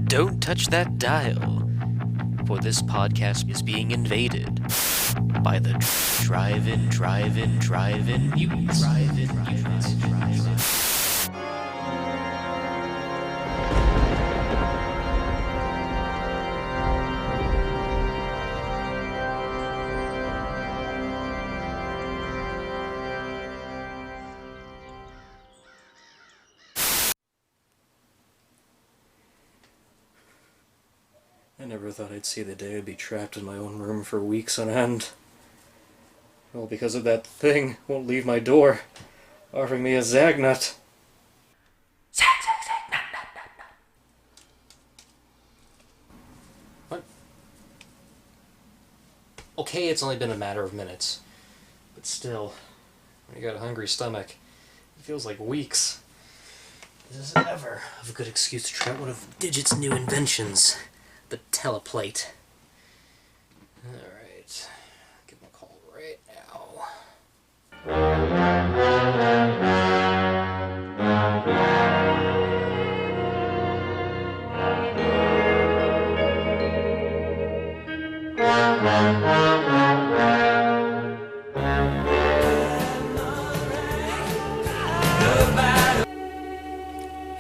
Don't touch that dial, for this podcast is being invaded by the drive-in mutants. I never thought I'd see the day I'd be trapped in my own room for weeks on end. All because of that thing won't leave my door, offering me a Zagnut. Zag, nut. What? Okay, it's only been a matter of minutes. But still, when you got a hungry stomach, it feels like weeks. This isn't ever a good excuse to try one of Digit's new inventions. The teleplate. Alright. Give him a call right now.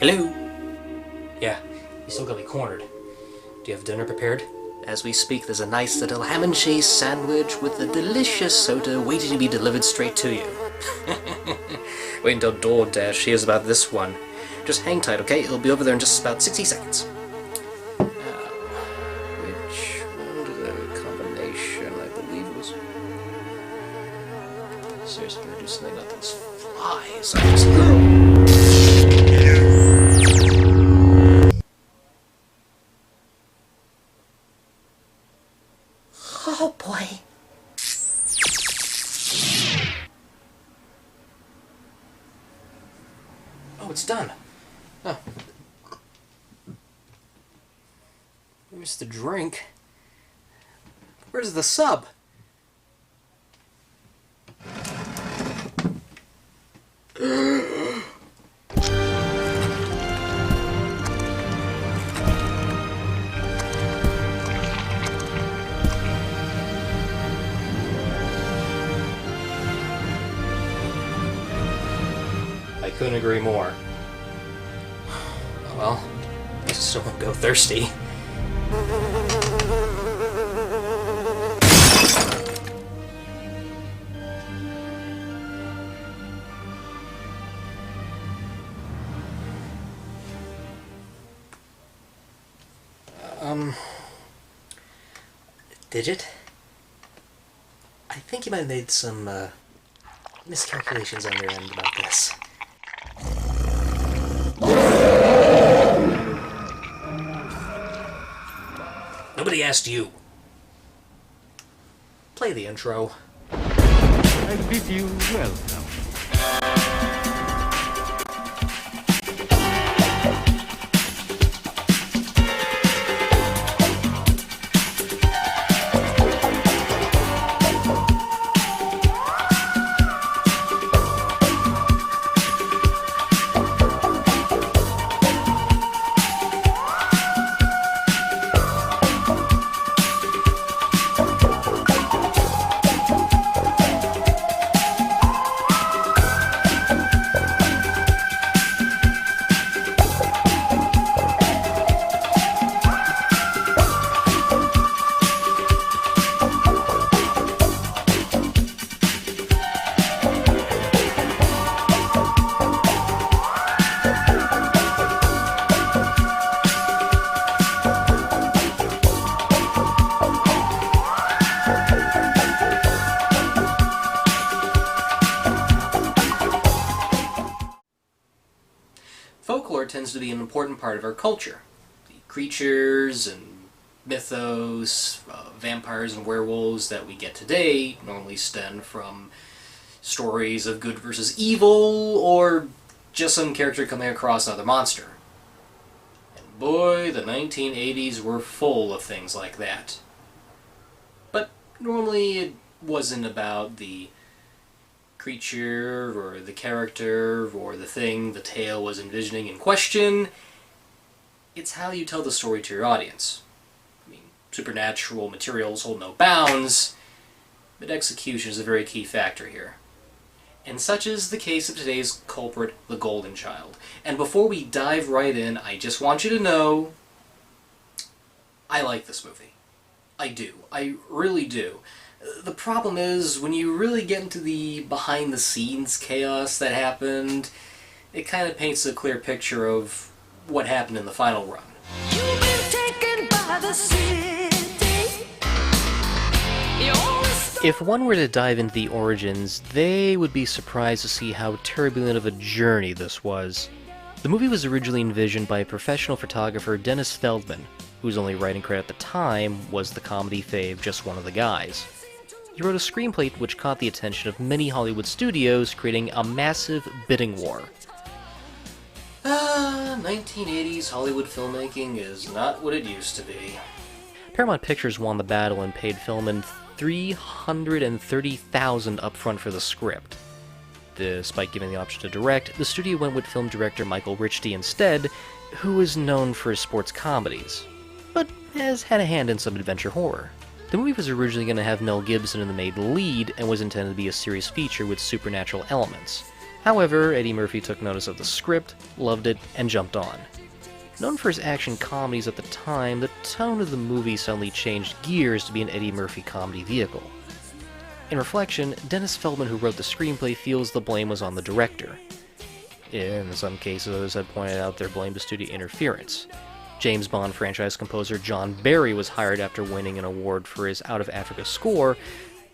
Hello? Yeah, you still got me cornered. Do you have dinner prepared? As we speak, there's a nice little ham and cheese sandwich with a delicious soda waiting to be delivered straight to you. Wait until DoorDash hears about this one. Just hang tight, okay? It'll be over there in just about 60 seconds. Which one did the combination? I believe it was... Seriously, can I do something about those flies? Oh boy. Oh, it's done. Oh. Where's the drink? Where's the sub? I couldn't agree more. Well, I still won't go thirsty. Digit? I think you might have made some, miscalculations on your end about this. Nobody asked you. Play the intro. I bid you welcome. Folklore tends to be an important part of our culture. The creatures and mythos, vampires and werewolves that we get today normally stem from stories of good versus evil, or just some character coming across another monster. And boy, the 1980s were full of things like that. But normally it wasn't about the creature or the character or the thing the tale was envisioning in question. It's how you tell the story to your audience. I mean, supernatural materials hold no bounds, but execution is a very key factor here. And such is the case of today's culprit, the Golden Child. And before we dive right in, I just want you to know, I like this movie. I do. I really do. The problem is, when you really get into the behind-the-scenes chaos that happened, it kind of paints a clear picture of what happened in the final run. You've been taken by the city. If one were to dive into the origins, they would be surprised to see how turbulent of a journey this was. The movie was originally envisioned by professional photographer Dennis Feldman, whose only writing credit at the time was the comedy fave Just One of the Guys. He wrote a screenplay which caught the attention of many Hollywood studios, creating a massive bidding war. 1980s Hollywood filmmaking is not what it used to be. Paramount Pictures won the battle and paid Feldman $330,000 upfront for the script. Despite giving the option to direct, the studio went with film director Michael Richte instead, who is known for his sports comedies, but has had a hand in some adventure horror. The movie was originally going to have Mel Gibson in the main lead and was intended to be a serious feature with supernatural elements. However, Eddie Murphy took notice of the script, loved it, and jumped on. Known for his action comedies at the time, the tone of the movie suddenly changed gears to be an Eddie Murphy comedy vehicle. In reflection, Dennis Feldman, who wrote the screenplay, feels the blame was on the director. In some cases, others have pointed out their blame to studio interference. James Bond franchise composer John Barry was hired after winning an award for his Out of Africa score,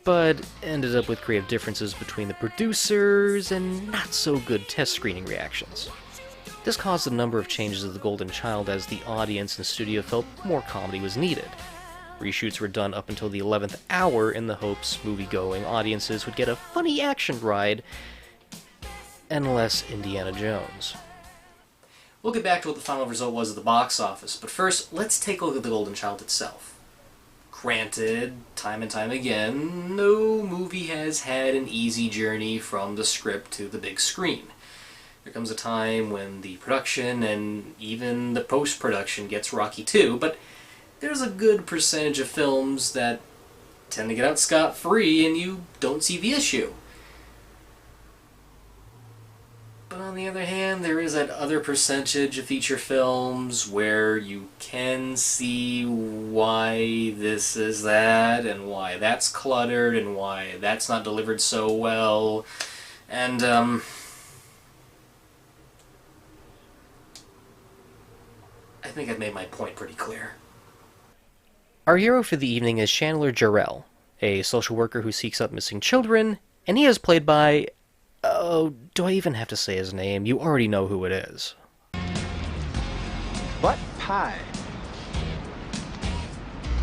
but ended up with creative differences between the producers and not-so-good test screening reactions. This caused a number of changes of The Golden Child as the audience and studio felt more comedy was needed. Reshoots were done up until the 11th hour in the hopes movie-going audiences would get a funny action ride and less Indiana Jones. We'll get back to what the final result was at the box office, but first, let's take a look at The Golden Child itself. Granted, time and time again, no movie has had an easy journey from the script to the big screen. There comes a time when the production and even the post-production gets rocky too, but there's a good percentage of films that tend to get out scot-free and you don't see the issue. But on the other hand, there is that other percentage of feature films where you can see why this is that, and why that's cluttered, and why that's not delivered so well, and, I think I've made my point pretty clear. Our hero for the evening is Chandler Jarrell, a social worker who seeks out missing children, and he is played by... Oh, do I even have to say his name? You already know who it is. Butt Pie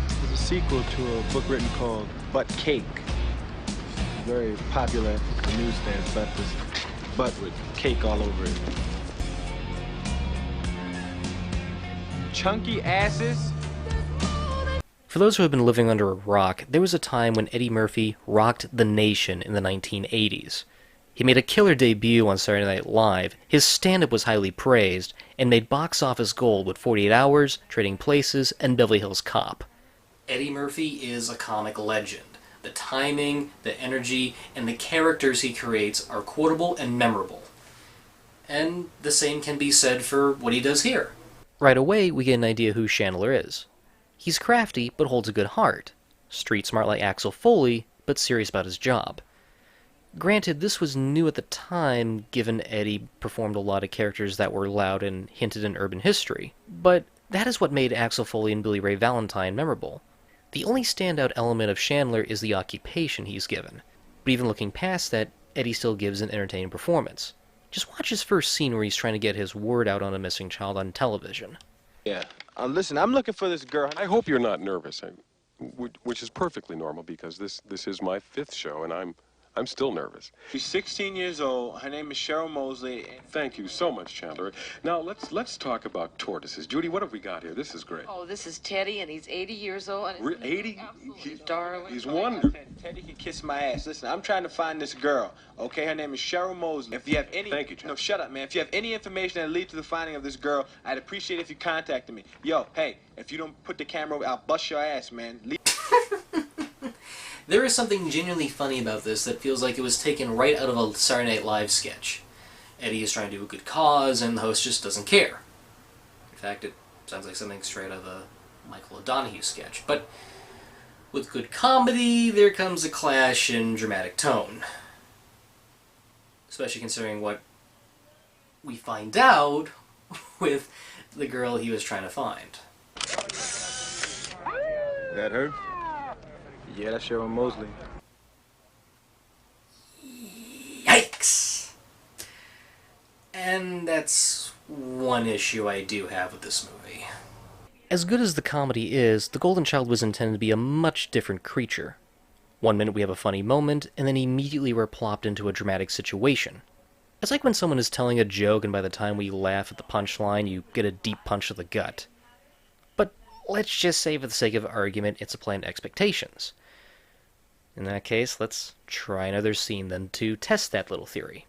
is a sequel to a book written called Butt Cake. Very popular at the newsstands, but this butt with cake all over it. Chunky asses. For those who have been living under a rock, there was a time when Eddie Murphy rocked the nation in the 1980s. He made a killer debut on Saturday Night Live, his stand-up was highly praised, and made box office gold with 48 Hours, Trading Places, and Beverly Hills Cop. Eddie Murphy is a comic legend. The timing, the energy, and the characters he creates are quotable and memorable. And the same can be said for what he does here. Right away, we get an idea who Chandler is. He's crafty, but holds a good heart. Street smart like Axel Foley, but serious about his job. Granted, this was new at the time, given Eddie performed a lot of characters that were loud and hinted in urban history, but that is what made Axel Foley and Billy Ray Valentine memorable. The only standout element of Chandler is the occupation he's given, but even looking past that, Eddie still gives an entertaining performance. Just watch his first scene where he's trying to get his word out on a missing child on television. Yeah. Listen, I'm looking for this girl. I hope you're not nervous, which is perfectly normal because this is my 5th show, and I'm still nervous. She's 16 years old. Her name is Cheryl Mosley. Thank you so much, Chandler. Now let's talk about tortoises. Judy, what have we got here? This is great. Oh, this is Teddy, and he's 80 years old. And 80? darling. He's wonderful. Teddy can kiss my ass. Listen, I'm trying to find this girl. Okay, her name is Cheryl Mosley. If you have any, Thank you, John. No, shut up, man. If you have any information that leads to the finding of this girl, I'd appreciate it if you contacted me. Yo, hey, if you don't put the camera over, I'll bust your ass, man. There is something genuinely funny about this that feels like it was taken right out of a Saturday Night Live sketch. Eddie is trying to do a good cause, and the host just doesn't care. In fact, it sounds like something straight out of a Michael O'Donoghue sketch. But with good comedy, there comes a clash in dramatic tone. Especially considering what we find out with the girl he was trying to find. That her? Yeah, that's Cheryl Mosley. Yikes! And that's one issue I do have with this movie. As good as the comedy is, The Golden Child was intended to be a much different creature. One minute we have a funny moment, and then immediately we're plopped into a dramatic situation. It's like when someone is telling a joke and by the time we laugh at the punchline, you get a deep punch to the gut. But let's just say for the sake of argument, it's a play on expectations. In that case, let's try another scene then to test that little theory.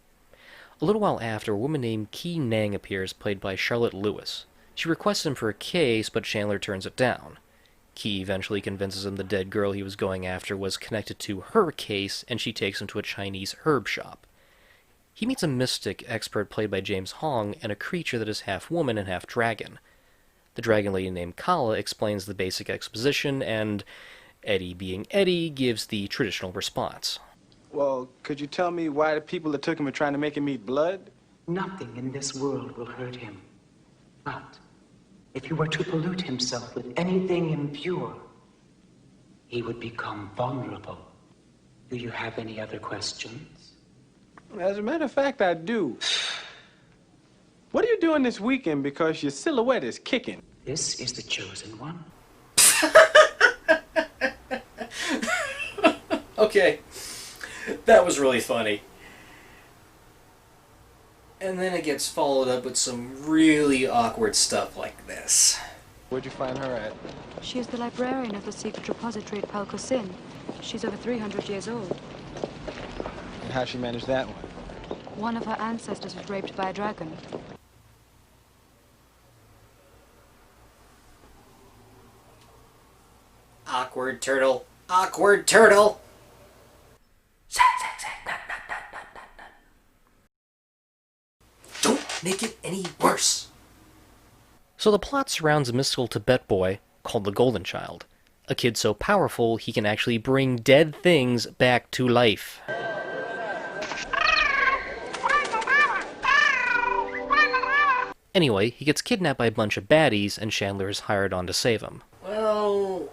A little while after, a woman named Ki Nang appears, played by Charlotte Lewis. She requests him for a case, but Chandler turns it down. Ki eventually convinces him the dead girl he was going after was connected to her case, and she takes him to a Chinese herb shop. He meets a mystic expert played by James Hong, and a creature that is half woman and half dragon. The dragon lady named Kala explains the basic exposition, and Eddie, being Eddie, gives the traditional response. Well, could you tell me why the people that took him are trying to make him eat blood? Nothing in this world will hurt him. But if he were to pollute himself with anything impure, he would become vulnerable. Do you have any other questions? As a matter of fact, I do. What are you doing this weekend? Because your silhouette is kicking. This is the chosen one. Okay, that was really funny. And then it gets followed up with some really awkward stuff like this. Where'd you find her at? She is the librarian of the secret repository at Palcosin. She's over 300 years old. And how'd she manage that one? One of her ancestors was raped by a dragon. Awkward turtle. Awkward turtle! Don't make it any worse! So the plot surrounds a mystical Tibet boy called the Golden Child, a kid so powerful he can actually bring dead things back to life. Anyway, he gets kidnapped by a bunch of baddies, and Chandler is hired on to save him. Well,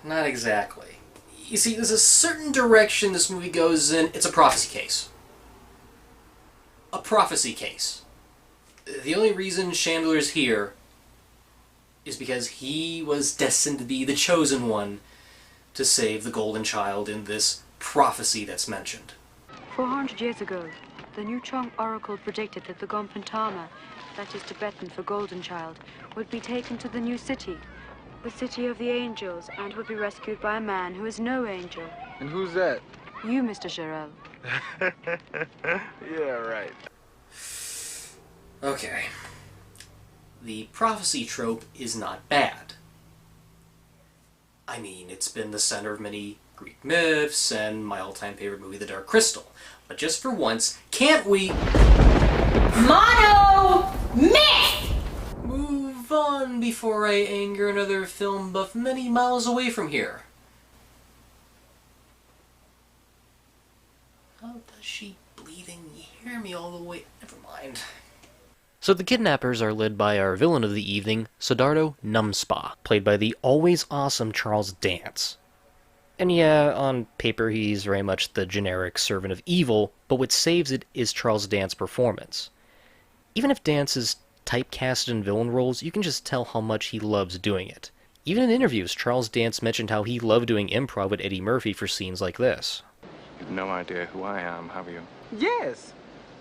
not exactly. You see, there's a certain direction this movie goes in. It's a prophecy case. A prophecy case. The only reason Chandler's here is because he was destined to be the chosen one to save the Golden Child in this prophecy that's mentioned. 400 years ago, the New Chong Oracle predicted that the Gompantama, that is Tibetan for Golden Child, would be taken to the new city, the City of the Angels, and would be rescued by a man who is no angel. And who's that? You, Mr. Jarrell. Yeah, right. Okay. The prophecy trope is not bad. I mean, it's been the center of many Greek myths and my all-time favorite movie, The Dark Crystal. But just for once, can't we... Mono myth! Move on before I anger another film buff many miles away from here. How does she bleeding? You hear me all the way... Never mind. So the kidnappers are led by our villain of the evening, Siddhartha Numspa, played by the always awesome Charles Dance. And yeah, on paper he's very much the generic servant of evil, but what saves it is Charles Dance's performance. Even if Dance is typecasted in villain roles, you can just tell how much he loves doing it. Even in interviews, Charles Dance mentioned how he loved doing improv with Eddie Murphy for scenes like this. You've no idea who I am, have you? Yes!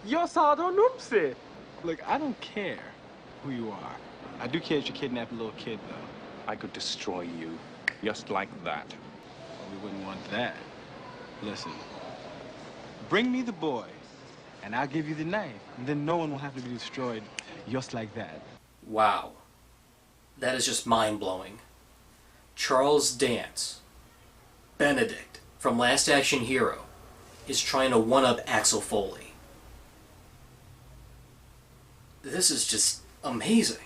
Yo saldo noopsie! Look, I don't care who you are. I do care that you kidnapped a little kid, though. I could destroy you, just like that. Well, we wouldn't want that. Listen, bring me the boy, and I'll give you the knife. And then no one will have to be destroyed just like that. Wow. That is just mind-blowing. Charles Dance, Benedict, from Last Action Hero, is trying to one-up Axel Foley. This is just amazing.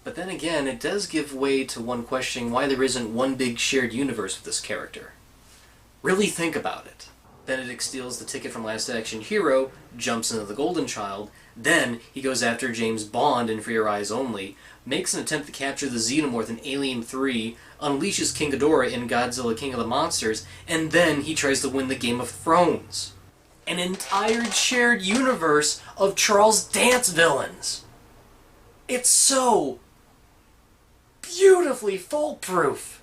But then again, it does give way to one questioning why there isn't one big shared universe with this character. Really think about it. Benedict steals the ticket from Last Action Hero, jumps into the Golden Child, then he goes after James Bond in For Your Eyes Only, makes an attempt to capture the Xenomorph in Alien 3, unleashes King Ghidorah in Godzilla King of the Monsters, and then he tries to win the Game of Thrones. An entire shared universe of Charles Dance villains. It's so beautifully foolproof.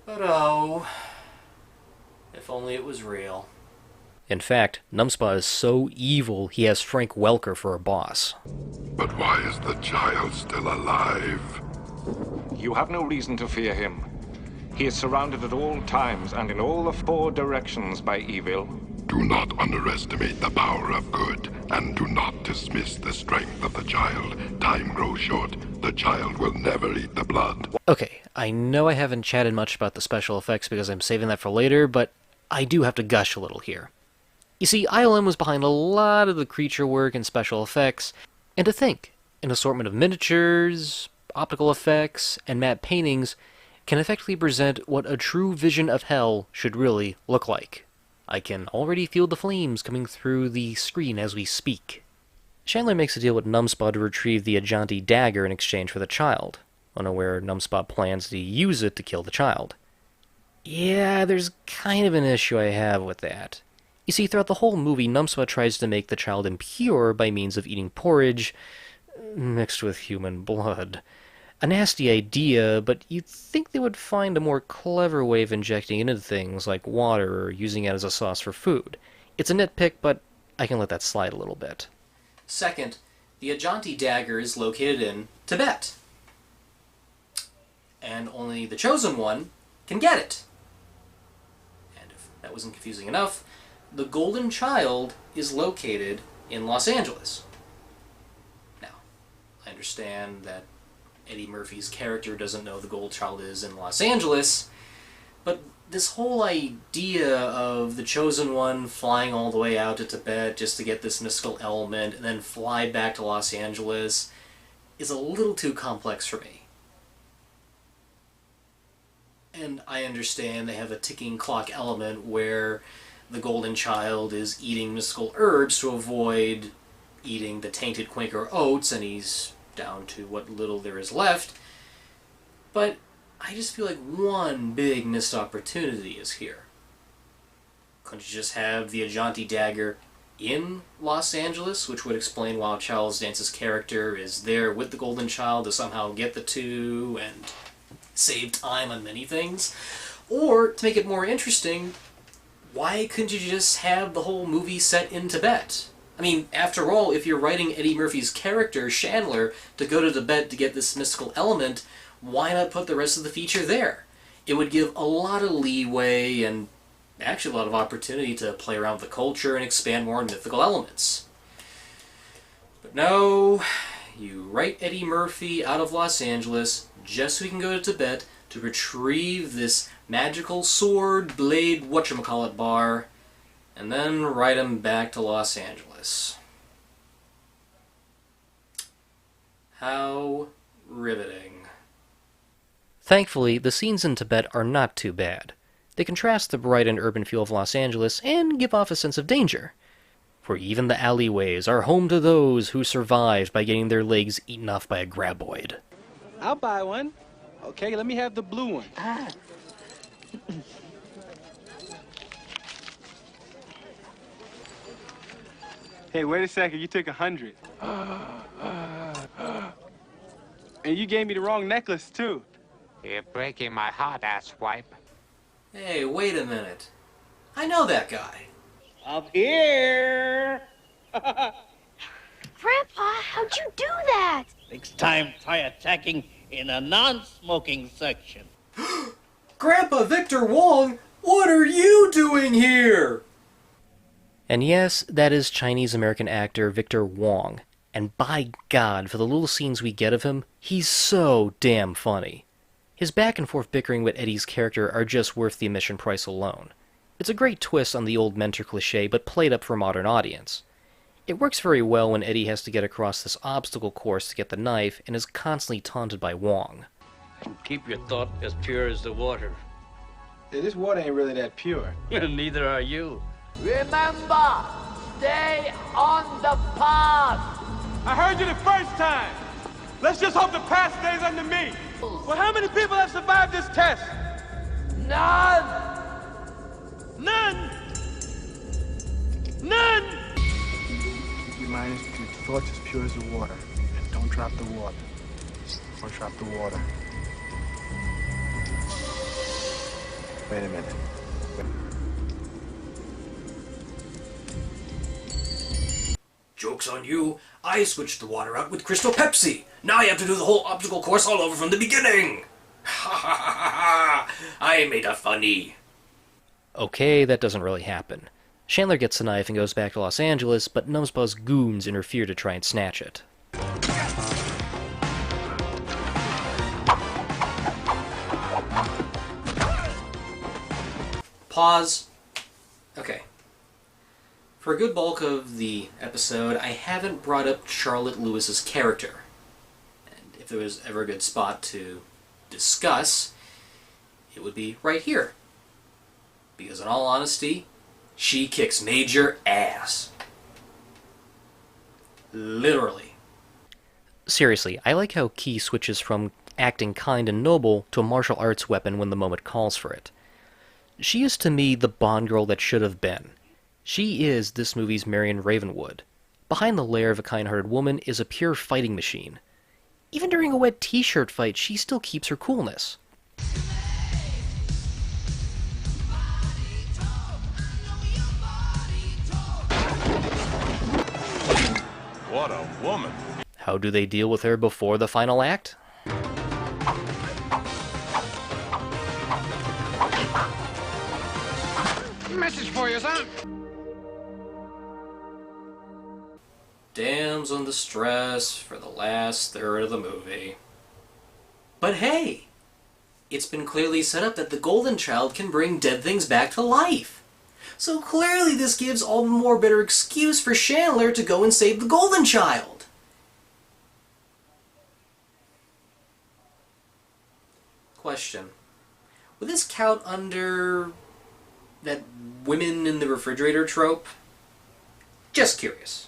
But oh, if only it was real. In fact, Numspa is so evil he has Frank Welker for a boss. But why is the child still alive? You have no reason to fear him. He is surrounded at all times and in all the four directions by evil. Do not underestimate the power of good, and do not dismiss the strength of the child. Time grows short. The child will never eat the blood. Okay, I know I haven't chatted much about the special effects because I'm saving that for later, but I do have to gush a little here. You see, ILM was behind a lot of the creature work and special effects, and to think, an assortment of miniatures, optical effects, and matte paintings can effectively present what a true vision of hell should really look like. I can already feel the flames coming through the screen as we speak. Chandler makes a deal with Numspa to retrieve the Ajanti dagger in exchange for the child, unaware Numspa plans to use it to kill the child. Yeah, there's kind of an issue I have with that. You see, throughout the whole movie, Numspa tries to make the child impure by means of eating porridge mixed with human blood. A nasty idea, but you'd think they would find a more clever way of injecting it into things like water or using it as a sauce for food. It's a nitpick, but I can let that slide a little bit. Second, the Ajanti dagger is located in Tibet. And only the Chosen One can get it. And if that wasn't confusing enough, the Golden Child is located in Los Angeles. Now, I understand that Eddie Murphy's character doesn't know the Golden Child is in Los Angeles, but this whole idea of the Chosen One flying all the way out to Tibet just to get this mystical element and then fly back to Los Angeles is a little too complex for me. And I understand they have a ticking clock element where the Golden Child is eating mystical herbs to avoid eating the tainted Quaker oats, and he's down to what little there is left. But I just feel like one big missed opportunity is here. Couldn't you just have the Ajanti dagger in Los Angeles, which would explain why Charles Dance's character is there with the Golden Child to somehow get the two and save time on many things? Or, to make it more interesting, why couldn't you just have the whole movie set in Tibet? I mean, after all, if you're writing Eddie Murphy's character, Chandler, to go to Tibet to get this mystical element, why not put the rest of the feature there? It would give a lot of leeway and actually a lot of opportunity to play around with the culture and expand more on mythical elements. But no, you write Eddie Murphy out of Los Angeles just so he can go to Tibet to retrieve this magical sword, blade, whatchamacallit bar, and then write him back to Los Angeles. How riveting. Thankfully, the scenes in Tibet are not too bad. They contrast the bright and urban feel of Los Angeles and give off a sense of danger. For even the alleyways are home to those who survived by getting their legs eaten off by a graboid. I'll buy one. Okay, let me have the blue one. Hey, wait a second. You took 100. And you gave me the wrong necklace, too. You're breaking my heart, asswipe. Hey, wait a minute. I know that guy. Up here! Grandpa, how'd you do that? Next time, try attacking in a non-smoking section. Grandpa Victor Wong, what are you doing here? And yes, that is Chinese-American actor Victor Wong. And by God, for the little scenes we get of him, he's so damn funny. His back-and-forth bickering with Eddie's character are just worth the admission price alone. It's a great twist on the old mentor cliché, but played up for a modern audience. It works very well when Eddie has to get across this obstacle course to get the knife, and is constantly taunted by Wong. Keep your thought as pure as the water. Yeah, this water ain't really that pure. Neither are you. Remember, stay on the path. I heard you the first time. Let's just hope the path stays under me. Well, how many people have survived this test? None. None. None. Keep your mind, keep your thoughts as pure as the water. And don't drop the water. Don't drop the water. Wait a minute. Joke's on you. I switched the water out with Crystal Pepsi. Now I have to do the whole obstacle course all over from the beginning. Ha ha ha ha! I made a funny. Okay, that doesn't really happen. Chandler gets the knife and goes back to Los Angeles, but Numbskull's goons interfere to try and snatch it. Pause. Okay. For a good bulk of the episode, I haven't brought up Charlotte Lewis's character. And if there was ever a good spot to discuss, it would be right here. Because in all honesty, she kicks major ass. Literally. Seriously, I like how Key switches from acting kind and noble to a martial arts weapon when the moment calls for it. She is to me the Bond girl that should have been. She is this movie's Marion Ravenwood. Behind the lair of a kind-hearted woman is a pure fighting machine. Even during a wet t-shirt fight, she still keeps her coolness. What a woman. How do they deal with her before the final act? Message for you, son. Damsel in distress for the last third of the movie. But hey! It's been clearly set up that the Golden Child can bring dead things back to life. So clearly this gives all the more better excuse for Chandler to go and save the Golden Child. Question. Would this count under that women in the refrigerator trope? Just curious.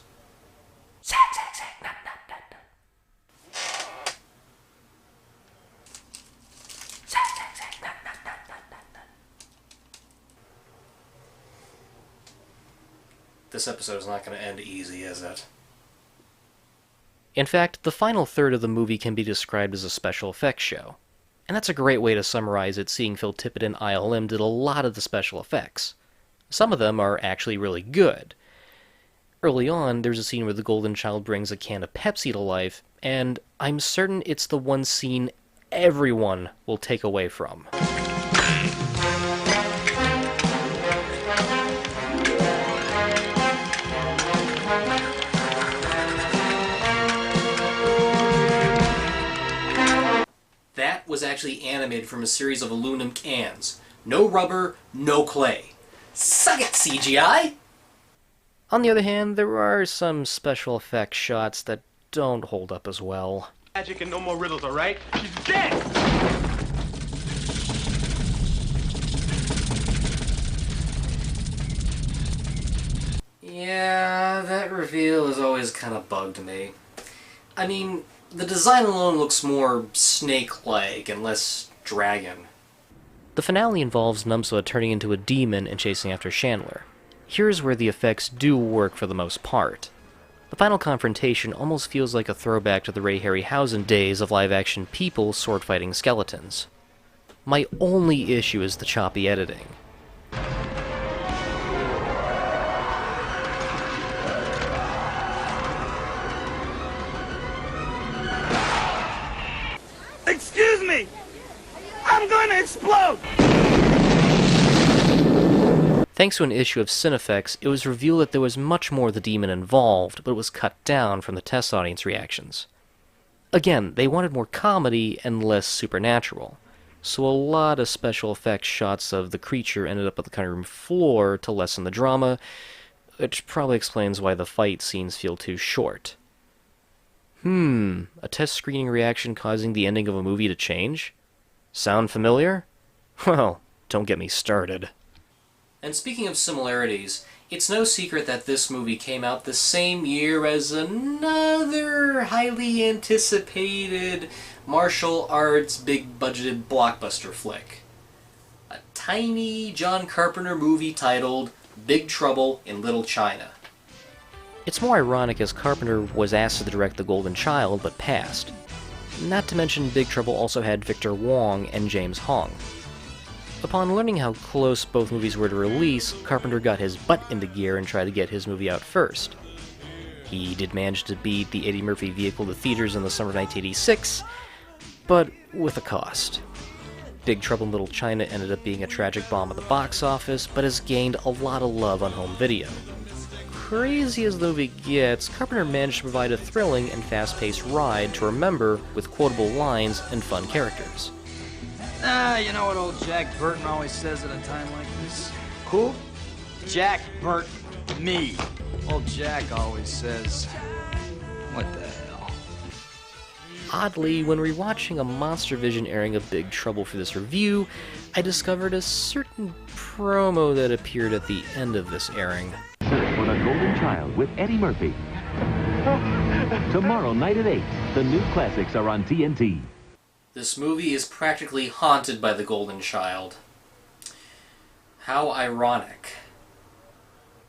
This episode is not going to end easy, is it? In fact, the final third of the movie can be described as a special effects show. And that's a great way to summarize it, seeing Phil Tippett and ILM did a lot of the special effects. Some of them are actually really good. Early on, there's a scene where the Golden Child brings a can of Pepsi to life, and I'm certain it's the one scene everyone will take away from. That was actually animated from a series of aluminum cans. No rubber, no clay. Suck it, CGI! On the other hand, there are some special effects shots that don't hold up as well. Magic and no more riddles, all right? She's dead! Yeah, that reveal has always kind of bugged me. I mean, the design alone looks more snake-like and less dragon. The finale involves Numsa turning into a demon and chasing after Chandler. Here's where the effects do work for the most part. The final confrontation almost feels like a throwback to the Ray Harryhausen days of live-action people sword-fighting skeletons. My only issue is the choppy editing. Excuse me! I'm going to explode! Thanks to an issue of Cinefex, it was revealed that there was much more the demon involved, but it was cut down from the test audience reactions. Again, they wanted more comedy and less supernatural, so a lot of special effects shots of the creature ended up on the cutting room floor to lessen the drama, which probably explains why the fight scenes feel too short. A test screening reaction causing the ending of a movie to change? Sound familiar? Well, don't get me started. And speaking of similarities, it's no secret that this movie came out the same year as another highly anticipated martial arts big-budgeted blockbuster flick. A tiny John Carpenter movie titled Big Trouble in Little China. It's more ironic as Carpenter was asked to direct The Golden Child, but passed. Not to mention Big Trouble also had Victor Wong and James Hong. Upon learning how close both movies were to release, Carpenter got his butt into gear and tried to get his movie out first. He did manage to beat the Eddie Murphy vehicle to theaters in the summer of 1986, but with a cost. Big Trouble in Little China ended up being a tragic bomb at the box office, but has gained a lot of love on home video. Crazy as the movie gets, Carpenter managed to provide a thrilling and fast-paced ride to remember with quotable lines and fun characters. You know what old Jack Burton always says at a time like this? Who? Jack Burton. Me. Old Jack always says, what the hell? Oddly, when rewatching a Monster Vision airing of Big Trouble for this review, I discovered a certain promo that appeared at the end of this airing. Search for The Golden Child with Eddie Murphy. Tomorrow night at 8, the new classics are on TNT. This movie is practically haunted by The Golden Child. How ironic.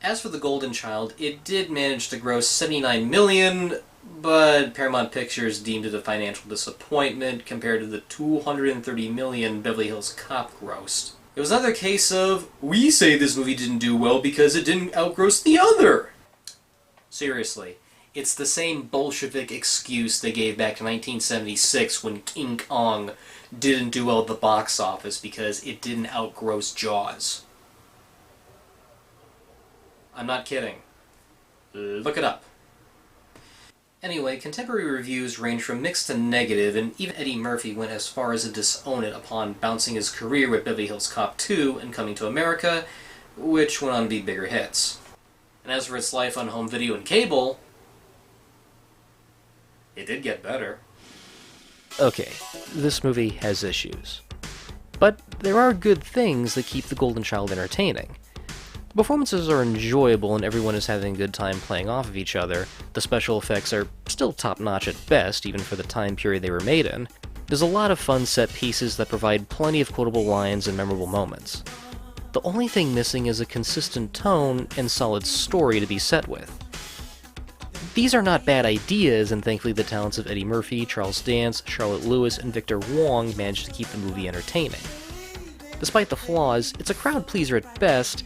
As for The Golden Child, it did manage to gross $79 million, but Paramount Pictures deemed it a financial disappointment compared to the $230 million Beverly Hills Cop grossed. It was another case of, we say this movie didn't do well because it didn't outgross the other! Seriously. It's the same Bolshevik excuse they gave back in 1976 when King Kong didn't do well at the box office because it didn't outgross Jaws. I'm not kidding. Look it up. Anyway, contemporary reviews range from mixed to negative, and even Eddie Murphy went as far as to disown it upon bouncing his career with Beverly Hills Cop 2 and Coming to America, which went on to be bigger hits. And as for its life on home video and cable, it did get better. Okay, this movie has issues. But there are good things that keep The Golden Child entertaining. The performances are enjoyable and everyone is having a good time playing off of each other. The special effects are still top-notch at best, even for the time period they were made in. There's a lot of fun set pieces that provide plenty of quotable lines and memorable moments. The only thing missing is a consistent tone and solid story to be set with. These are not bad ideas, and thankfully the talents of Eddie Murphy, Charles Dance, Charlotte Lewis, and Victor Wong managed to keep the movie entertaining. Despite the flaws, it's a crowd pleaser at best,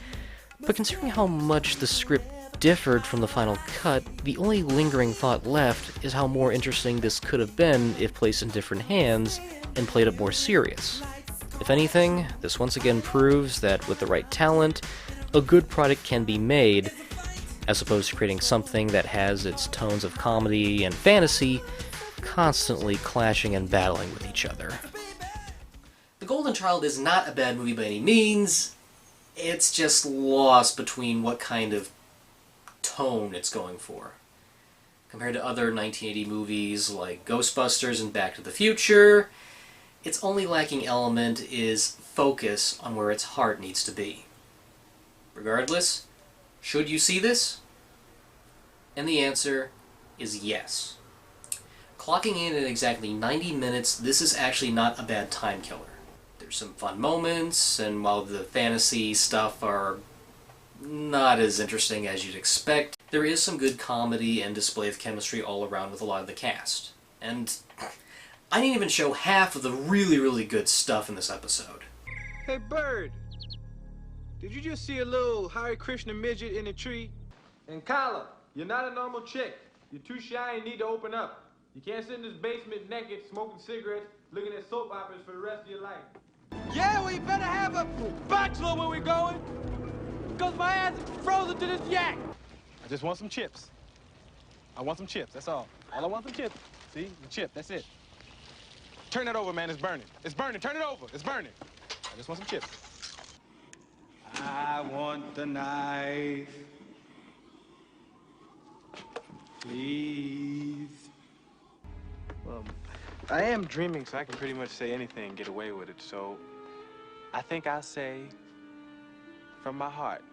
but considering how much the script differed from the final cut, the only lingering thought left is how more interesting this could have been if placed in different hands and played up more serious. If anything, this once again proves that with the right talent, a good product can be made, as opposed to creating something that has its tones of comedy and fantasy constantly clashing and battling with each other. The Golden Child is not a bad movie by any means. It's just lost between what kind of tone it's going for. Compared to other 1980 movies like Ghostbusters and Back to the Future, its only lacking element is focus on where its heart needs to be. Regardless, should you see this? And the answer is yes. Clocking in at exactly 90 minutes, this is actually not a bad time killer. There's some fun moments, and while the fantasy stuff are not as interesting as you'd expect, there is some good comedy and display of chemistry all around with a lot of the cast. And I didn't even show half of the really, really good stuff in this episode. Hey, Bird! Did you just see a little Hare Krishna midget in a tree? And Kyla, you're not a normal chick. You're too shy and need to open up. You can't sit in this basement naked, smoking cigarettes, looking at soap operas for the rest of your life. Yeah, we better have a bachelor where we going. Because my ass is frozen to this yak. I just want some chips. I want some chips, that's all. All I want some chips. See, the chip, that's it. Turn that over, man, it's burning. It's burning, turn it over, it's burning. I just want some chips. I want the knife. Please. Well, I am dreaming, so I can pretty much say anything and get away with it. So I think I'll say, from my heart,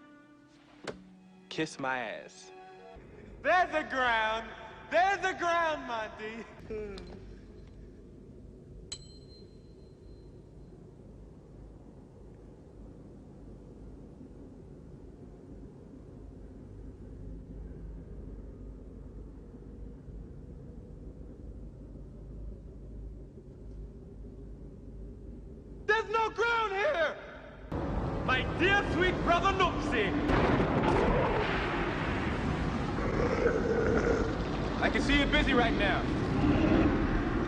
kiss my ass. There's the ground. There's the ground, Monty. There's no ground here! My dear sweet brother Noopsy! I can see you're busy right now.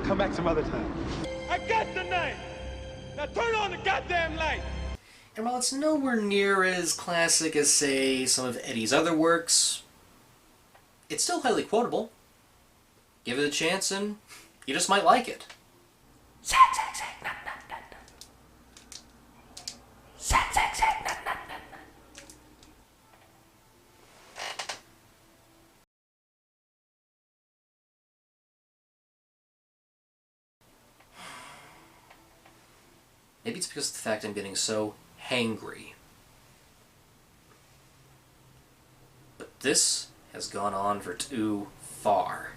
Come back some other time. I got the knife! Now turn on the goddamn light! And while it's nowhere near as classic as, say, some of Eddie's other works, it's still highly quotable. Give it a chance and you just might like it. Maybe it's because of the fact I'm getting so hangry. But this has gone on for too far.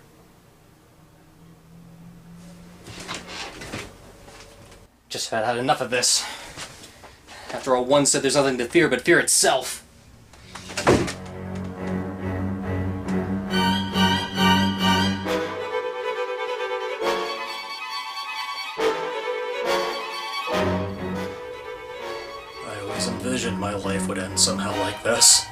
Just about had enough of this. After all, one said there's nothing to fear but fear itself. I always envisioned my life would end somehow like this.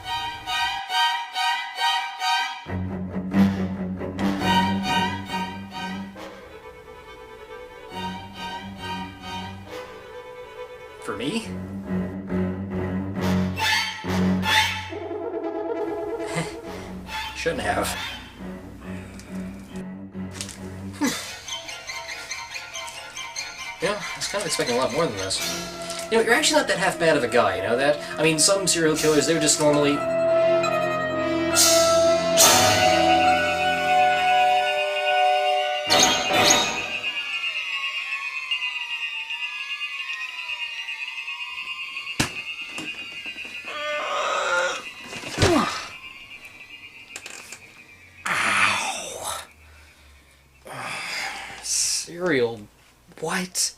For me? Shouldn't have. Yeah, I was kind of expecting a lot more than this. You know, you're actually not that half bad of a guy, you know that? I mean, some serial killers, they're just normally... Serial... what?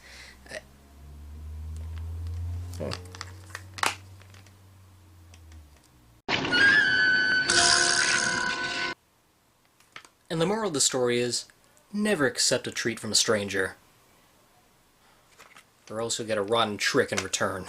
And the moral of the story is, never accept a treat from a stranger, or else you'll get a rotten trick in return.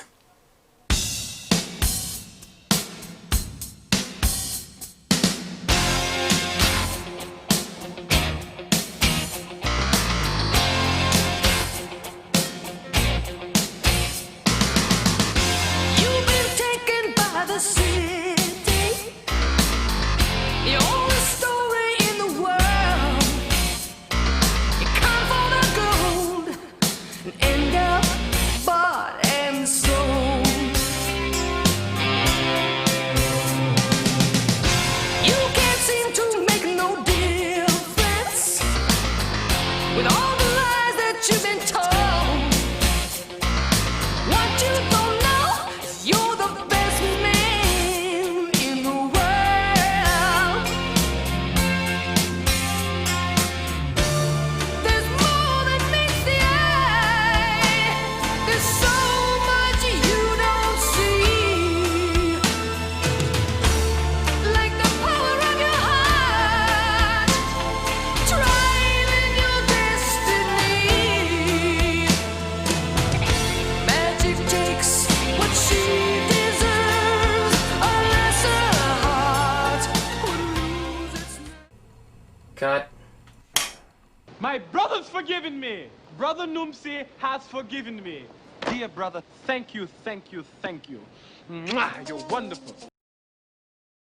Cut. My brother's forgiven me. Brother Numsi has forgiven me. Dear brother, thank you, thank you, thank you. Mwah, you're wonderful.